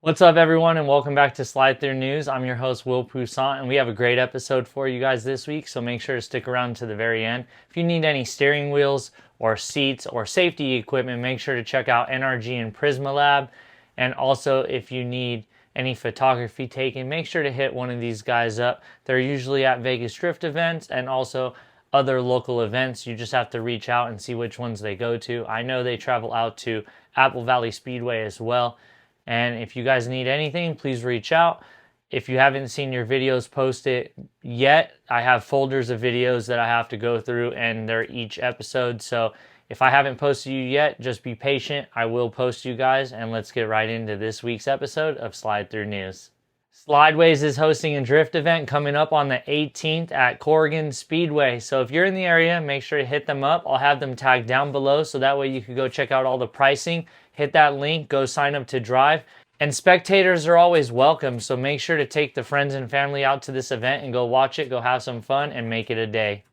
What's up, everyone, and welcome back to Slide Through News. I'm your host, Will Pousant, and we have a great episode for you guys this week, so make sure to stick around to the very end. If you need any steering wheels or seats or safety equipment, make sure to check out NRG and Prisma Lab. And also, if you need any photography taken, make sure to hit one of these guys up. They're usually at Vegas Drift events and also other local events. You just have to reach out and see which ones they go to. I know they travel out to Apple Valley Speedway as well. And if you guys need anything, please reach out. If you haven't seen your videos posted yet, I have folders of videos that I have to go through, and they're each episode. So if I haven't posted you yet, just be patient. I will post you guys, and let's get right into this week's episode of Slide Through News. Slideways is hosting a drift event coming up on the 18th at Corrigan Speedway. So if you're in the area, make sure to hit them up. I'll have them tagged down below so that way you can go check out all the pricing. Hit that link, go sign up to drive. And spectators are always welcome, so make sure to take the friends and family out to this event and go watch it, go have some fun, and make it a day.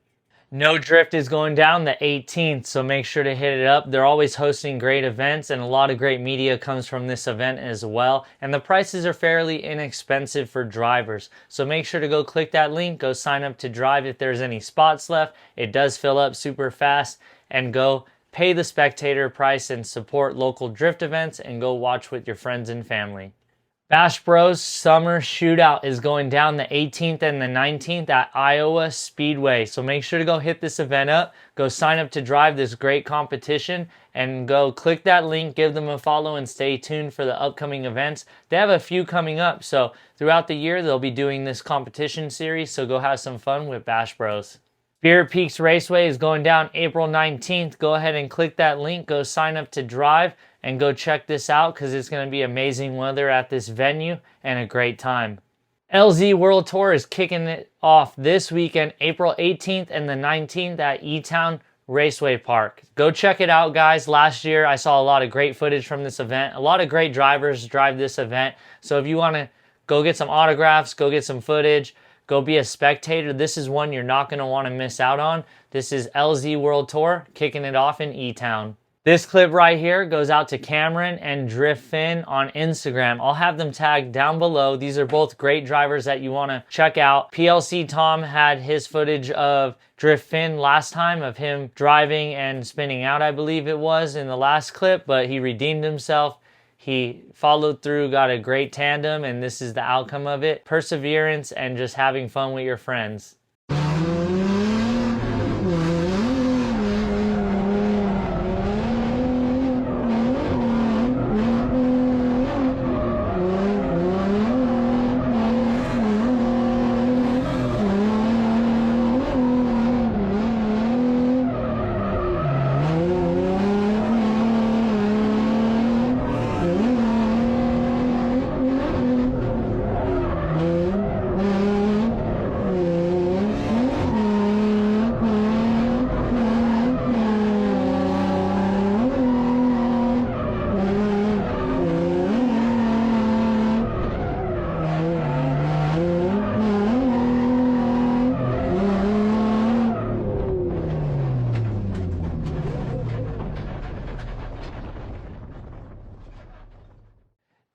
No Drift is going down the 18th, so make sure to hit it up. They're always hosting great events, and a lot of great media comes from this event as well. And the prices are fairly inexpensive for drivers. So make sure to go click that link, go sign up to drive if there's any spots left. It does fill up super fast, and go pay the spectator price and support local drift events and go watch with your friends and family. Bash Bros Summer Shootout is going down the 18th and the 19th at Iowa Speedway. So make sure to go hit this event up, go sign up to drive this great competition, and go click that link, give them a follow, and stay tuned for the upcoming events. They have a few coming up, so throughout the year they'll be doing this competition series, so go have some fun with Bash Bros. Spirit Peaks Raceway is going down April 19th. Go ahead and click that link, go sign up to drive, and go check this out because it's going to be amazing weather at this venue and a great time. LZ World Tour is kicking it off this weekend, April 18th and the 19th at E-Town Raceway Park. Go check it out, guys. Last year, I saw a lot of great footage from this event. A lot of great drivers drive this event. So if you want to go get some autographs, go get some footage, go be a spectator, this is one you're not going to want to miss out on. This is LZ World Tour kicking it off in E-Town. This clip right here goes out to Cameron and Drift Finn on Instagram. I'll have them tagged down below. These are both great drivers that you want to check out. PLC Tom had his footage of Drift Finn last time, of him driving and spinning out, I believe it was, in the last clip, but he redeemed himself. He followed through, got a great tandem, and this is the outcome of it. Perseverance and just having fun with your friends.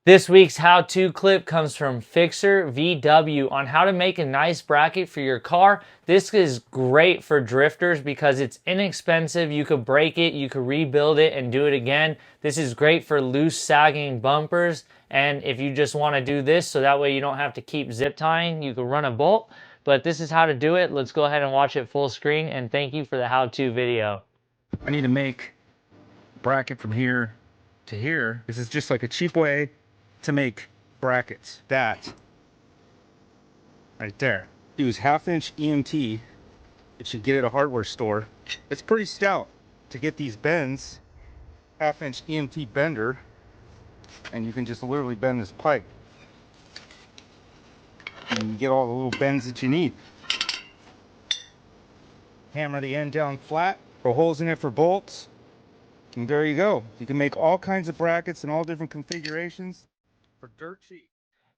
This week's how-to clip comes from Fixer VW on how to make a nice bracket for your car. This is great for drifters because it's inexpensive. You could break it, you could rebuild it and do it again. This is great for loose sagging bumpers, and if you just want to do this so that way you don't have to keep zip tying, you can run a bolt. But this is how to do it. Let's go ahead and watch it full screen, and thank you for the how-to video. I need to make a bracket from here to here. This is just like a cheap way to make brackets. That right there. Use 1/2" EMT that you get at a hardware store. It's pretty stout to get these bends. 1/2" EMT bender, and you can just literally bend this pipe and you get all the little bends that you need. Hammer the end down flat, throw holes in it for bolts, and there you go. You can make all kinds of brackets in all different configurations for dirt cheap.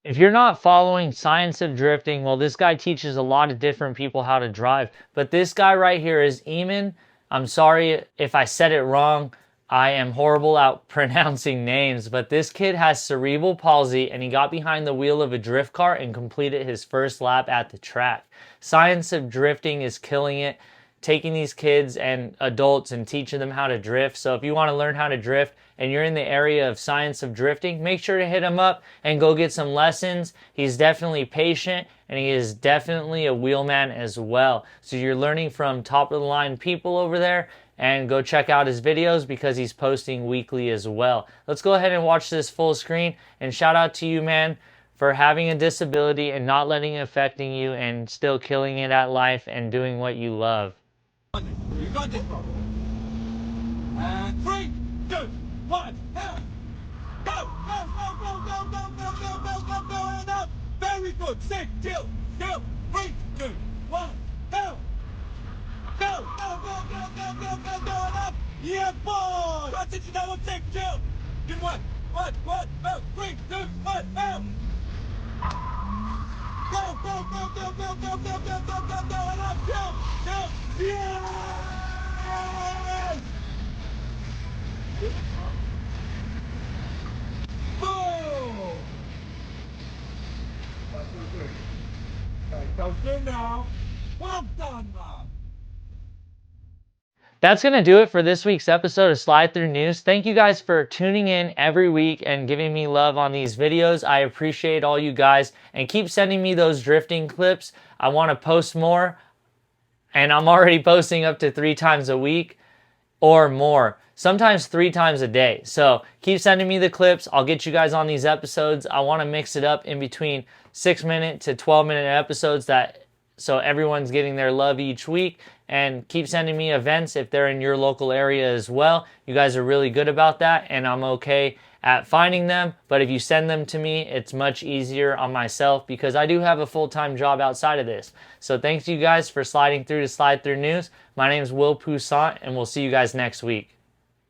If you're not following Science of Drifting, well, this guy teaches a lot of different people how to drive. But this guy right here is Eamon. I'm sorry if I said it wrong, I am horrible at pronouncing names, but this kid has cerebral palsy and he got behind the wheel of a drift car and completed his first lap at the track. Science of drifting is killing it, taking these kids and adults and teaching them how to drift. So if you want to learn how to drift and you're in the area of science of drifting, make sure to hit him up and go get some lessons. He's definitely patient and he is definitely a wheelman as well. So you're learning from top of the line people over there, and go check out his videos because he's posting weekly as well. Let's go ahead and watch this full screen, and shout out to you, man, for having a disability and not letting it affecting you and still killing it at life and doing what you love. You got this, bro. And 3, 2, 1, now. Go, go, go, go, go, go, go, go, go, go, go, and up. Very good. 6, 2, go. 3, 2, 1, go. Go, go, go, go, go, go, go, go, and up. Yeah, boy. What did you know? 6, 2. Give 1, 1, 1, go. 3, 2, 1, go. Go, go, go, go, go, go, go, go, go, go, go, and up. Go, go. Yeah! Boom! That's so good. Okay, so good now. Well done, Mom. That's going to do it for this week's episode of Slide Through News. Thank you guys for tuning in every week and giving me love on these videos. I appreciate all you guys, and keep sending me those drifting clips. I want to post more, and I'm already posting up to 3 times a week or more, sometimes 3 times a day. So keep sending me the clips. I'll get you guys on these episodes. I want to mix it up in between 6-minute to 12-minute episodes, so everyone's getting their love each week. And keep sending me events if they're in your local area as well. You guys are really good about that, and I'm okay at finding them. But if you send them to me, it's much easier on myself because I do have a full-time job outside of this. So thanks you guys for sliding through to Slide Through News. My name is Will Pousant, and we'll see you guys next week.